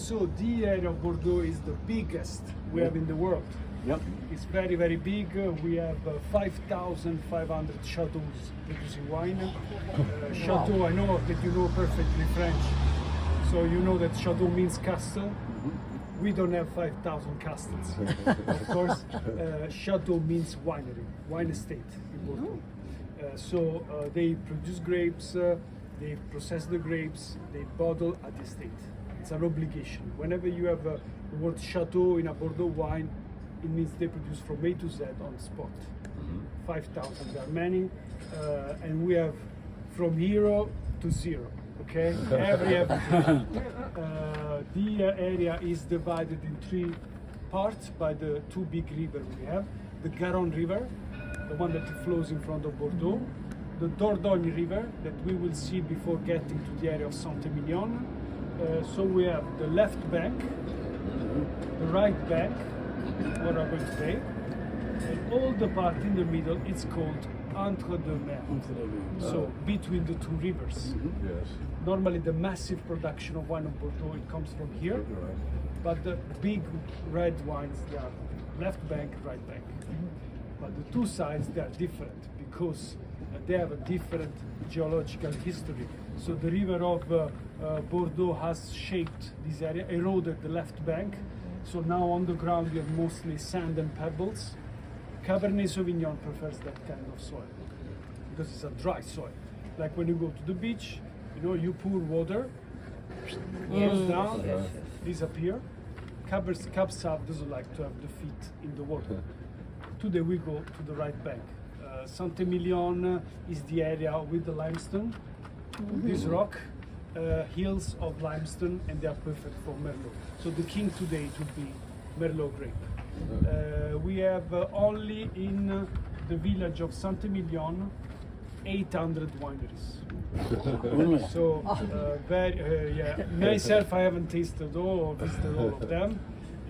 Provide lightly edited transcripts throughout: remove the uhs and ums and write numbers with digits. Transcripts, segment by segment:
So the area of Bordeaux is the biggest we have in the world. Yep. It's very, very big. We have 5,500 chateaus producing wine. Chateau, I know that you know perfectly French. So you know that chateau means castle. We don't have 5,000 castles, of course. Chateau means winery, wine estate in Bordeaux. So they produce grapes, they process the grapes, they bottle at the estate. It's an obligation. Whenever you have the word chateau in a Bordeaux wine, it means they produce from A to Z on the spot. 5,000, there are many. And we have from hero to zero, okay? Every the area is divided in three parts by the two big rivers we have. The Garonne River, the one that flows in front of Bordeaux. The Dordogne River that we will see before getting to the area of Saint-Emilion. So we have the left bank, the right bank, what are going to say, and all the part in the middle, it's called Entre deux Mers. So between the two rivers. Yes. Normally the massive production of wine of Bordeaux, it comes from here, but the big red wines, they are left bank, right bank. But the two sides, they are different because they have a different geological history. So the river of Bordeaux has shaped this area, eroded the left bank. So now on the ground you have mostly sand and pebbles. Cabernet Sauvignon prefers that kind of soil because it's a dry soil. Like when you go to the beach, you know, you pour water, goes down, disappear. Cab Sauv doesn't like to have the feet in the water. Today we go to the right bank. Saint-Emilion is the area with the limestone. This rock, hills of limestone, and they are perfect for Merlot. So the king today it would be Merlot grape. We have only in the village of Saint-Emilion 800 wineries. So yeah, myself I haven't tasted all or visited all of them.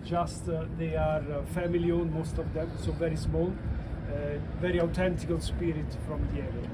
Just they are family owned, most of them, so very small, very authentic spirit from the area.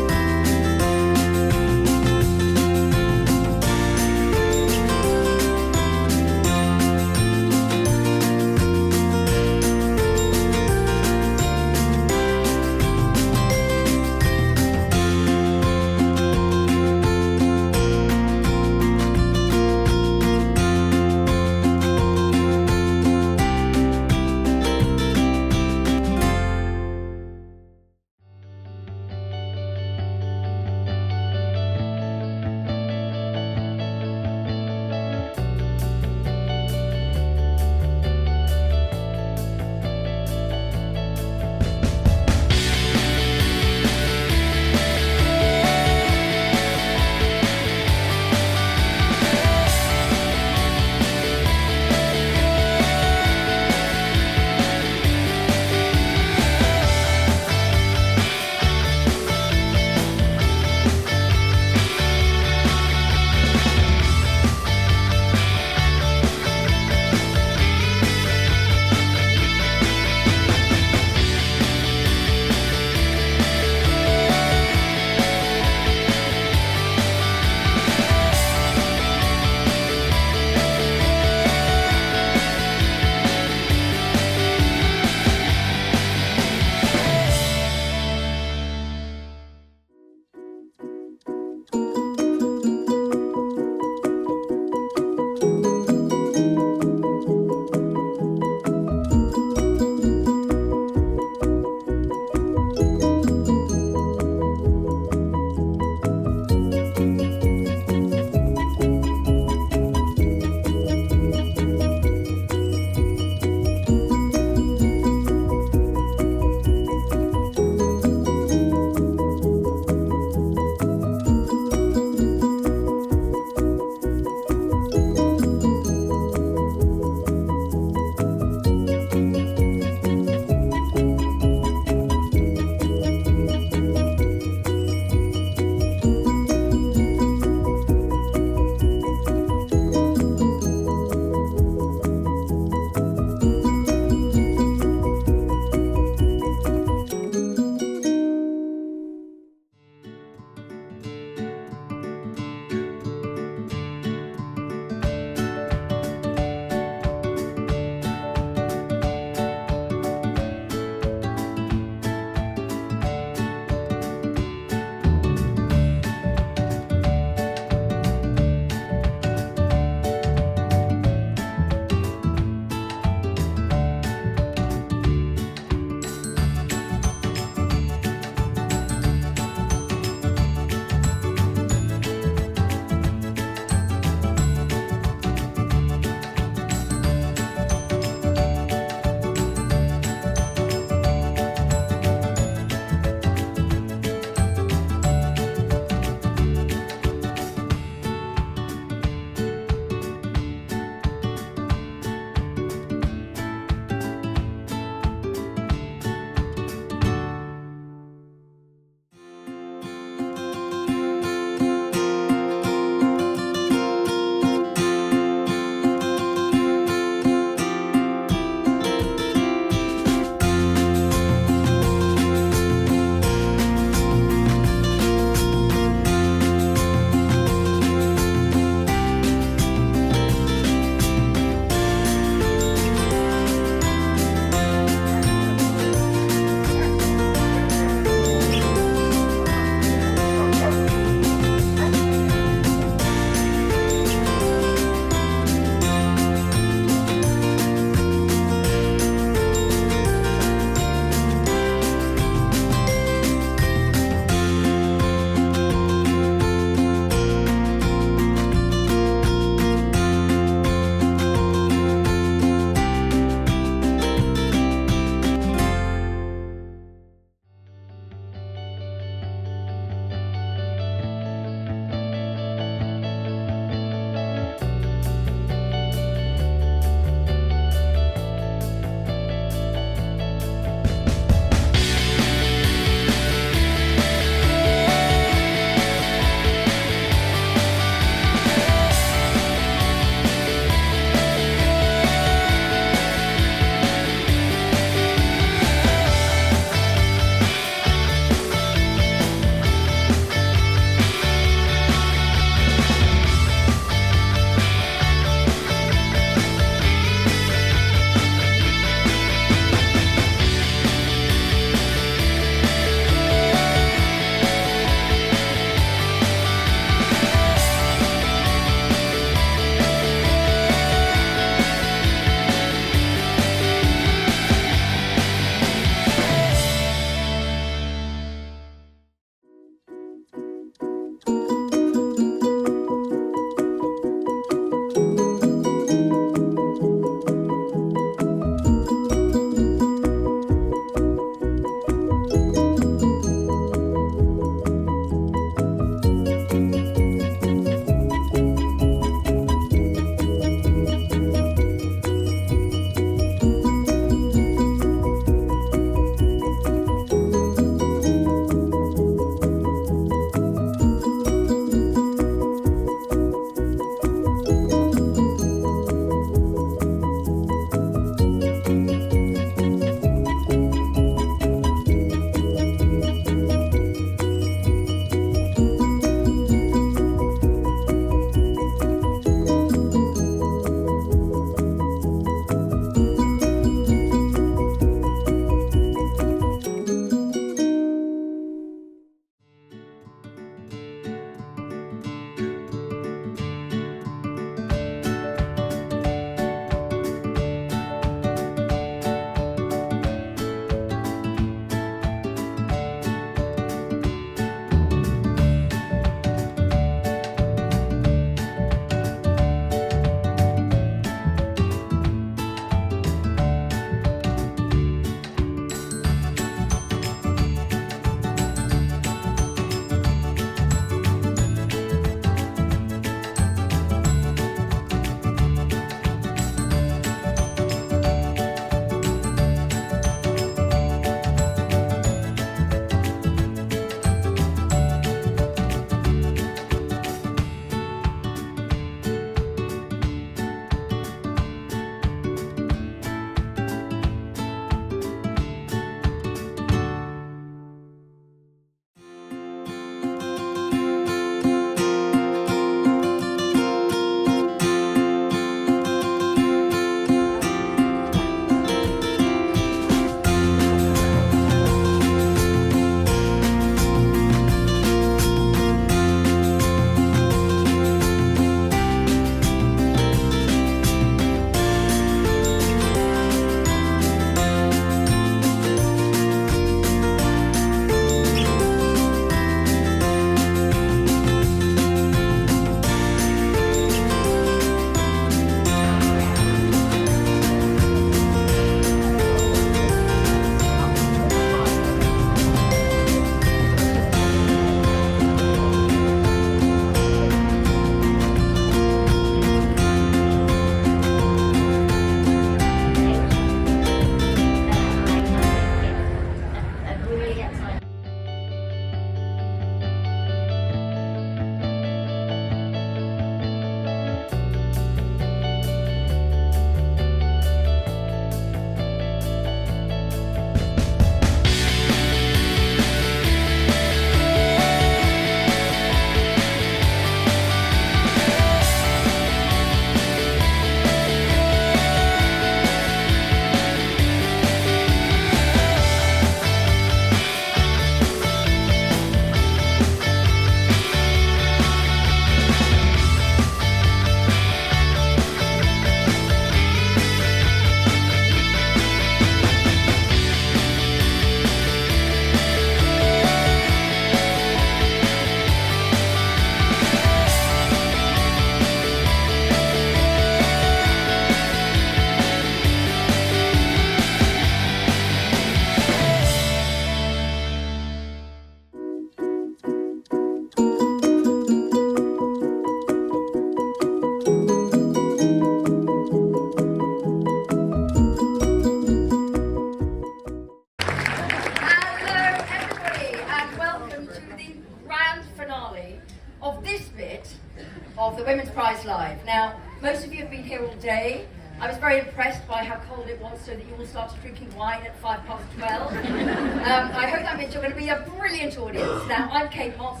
today. I was very impressed by how cold it was, so that you all started drinking wine at 12:05. I hope that means you're going to be a brilliant audience. Now, I'm Kate Moss.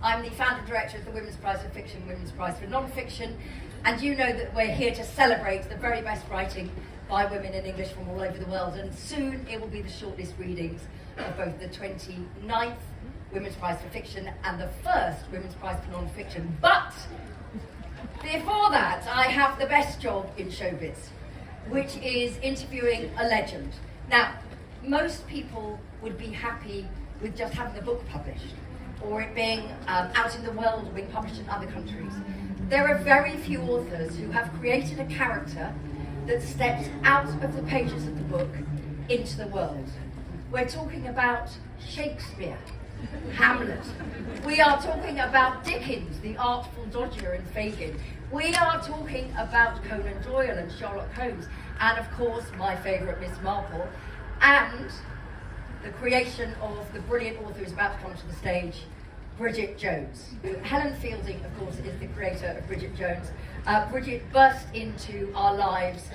I'm the founder and director of the Women's Prize for Fiction, Women's Prize for Non-Fiction, and you know that we're here to celebrate the very best writing by women in English from all over the world, and soon it will be the shortlist readings of both the 29th Women's Prize for Fiction and the first Women's Prize for Non-Fiction. But before that, I have the best job in showbiz, which is interviewing a legend. Now, most people would be happy with just having the book published, or it being out in the world or being published in other countries. There are very few authors who have created a character that steps out of the pages of the book into the world. We're talking about Shakespeare, Hamlet. We are talking about Dickens, the Artful Dodger and Fagin. We are talking about Conan Doyle and Sherlock Holmes, and of course my favourite, Miss Marple, and the creation of the brilliant author who's about to come to the stage, Bridget Jones. Helen Fielding, of course, is the creator of Bridget Jones. Bridget burst into our lives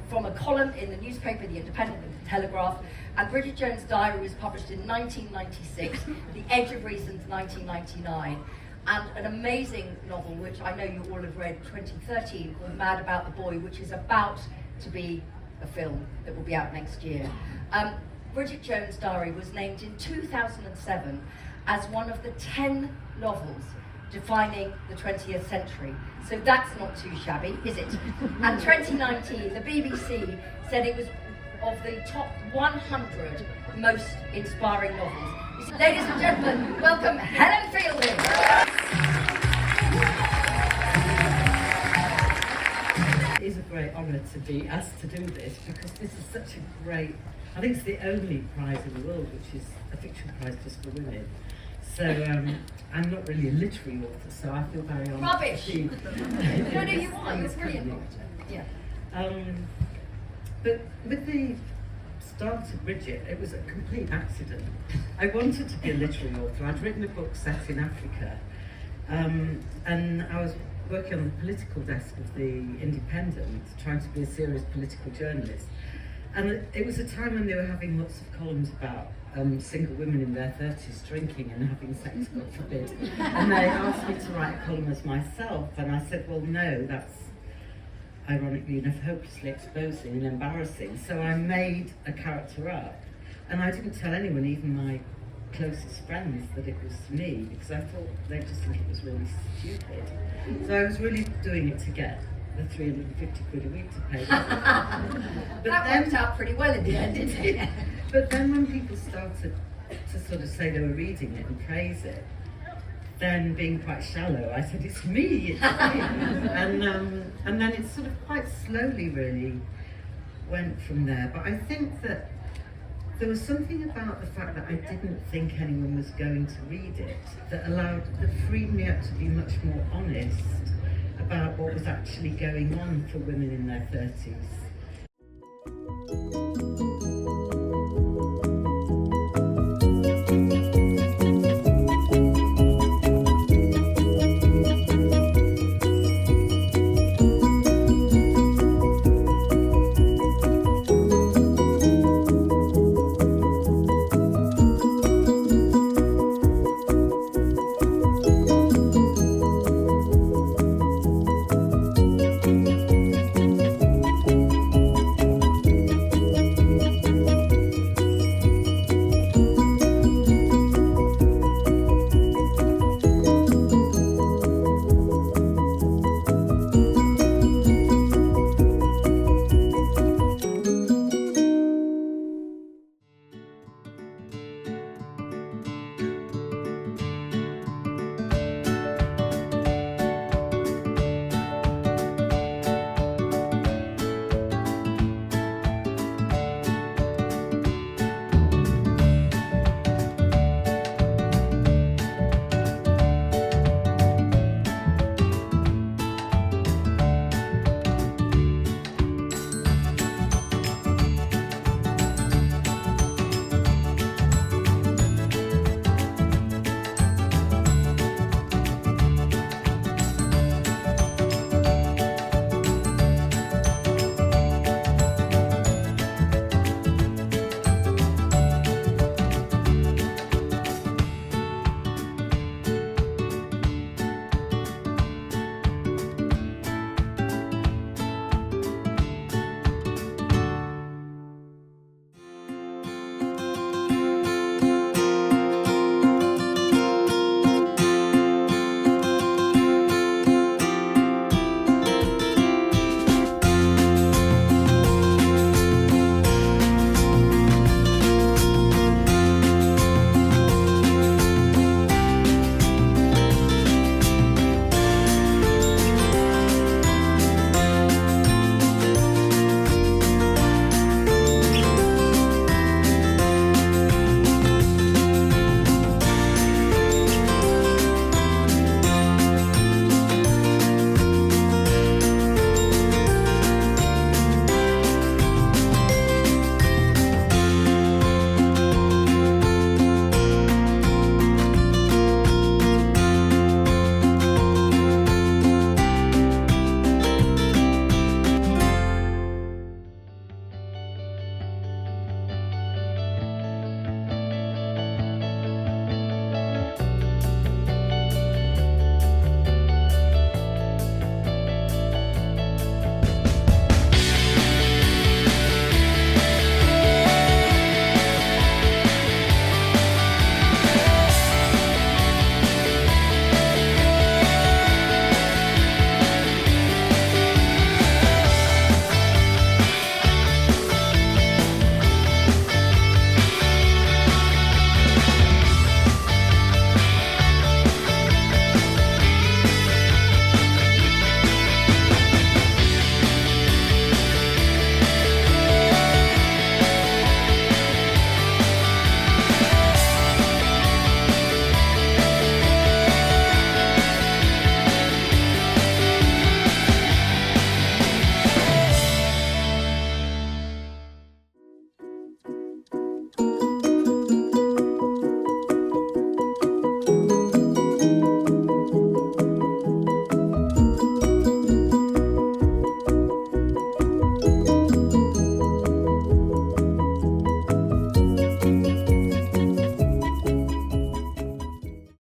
from a column in the newspaper, The Independent and The Telegraph, and Bridget Jones' Diary was published in 1996, The Edge of Reason's 1999, and an amazing novel, which I know you all have read, 2013, called Mad About the Boy, which is about to be a film that will be out next year. Bridget Jones' Diary was named in 2007 as one of the 10 novels defining the 20th century. So that's not too shabby, is it? And 2019, the BBC said it was of the top 100 most inspiring novels. Ladies and gentlemen, welcome Helen Fielding. It is a great honour to be asked to do this, because this is such a great, I think it's the only prize in the world which is a fiction prize just for women. So I'm not really a literary author, so I feel very honoured. Rubbish! No, you are, you're brilliant. Yeah. But with the start of Bridget, it was a complete accident. I wanted to be a literary author. I'd written a book set in Africa, and I was working on the political desk of the Independent, trying to be a serious political journalist. And it was a time when they were having lots of columns about single women in their 30s drinking and having sex, God forbid. And they asked me to write a column as myself, and I said, well, no, that's ironically enough hopelessly exposing and embarrassing. So I made a character up, and I didn't tell anyone, even my closest friends, that it was me, because I thought they'd just think it was really stupid. So I was really doing it to get the 350 quid a week to pay. That worked out pretty well in the end, didn't it? But then when people started to sort of say they were reading it and praise it, then being quite shallow, I said, it's me, it's me. And then it sort of quite slowly really went from there. But I think that there was something about the fact that I didn't think anyone was going to read it that freed me up to be much more honest about what was actually going on for women in their 30s.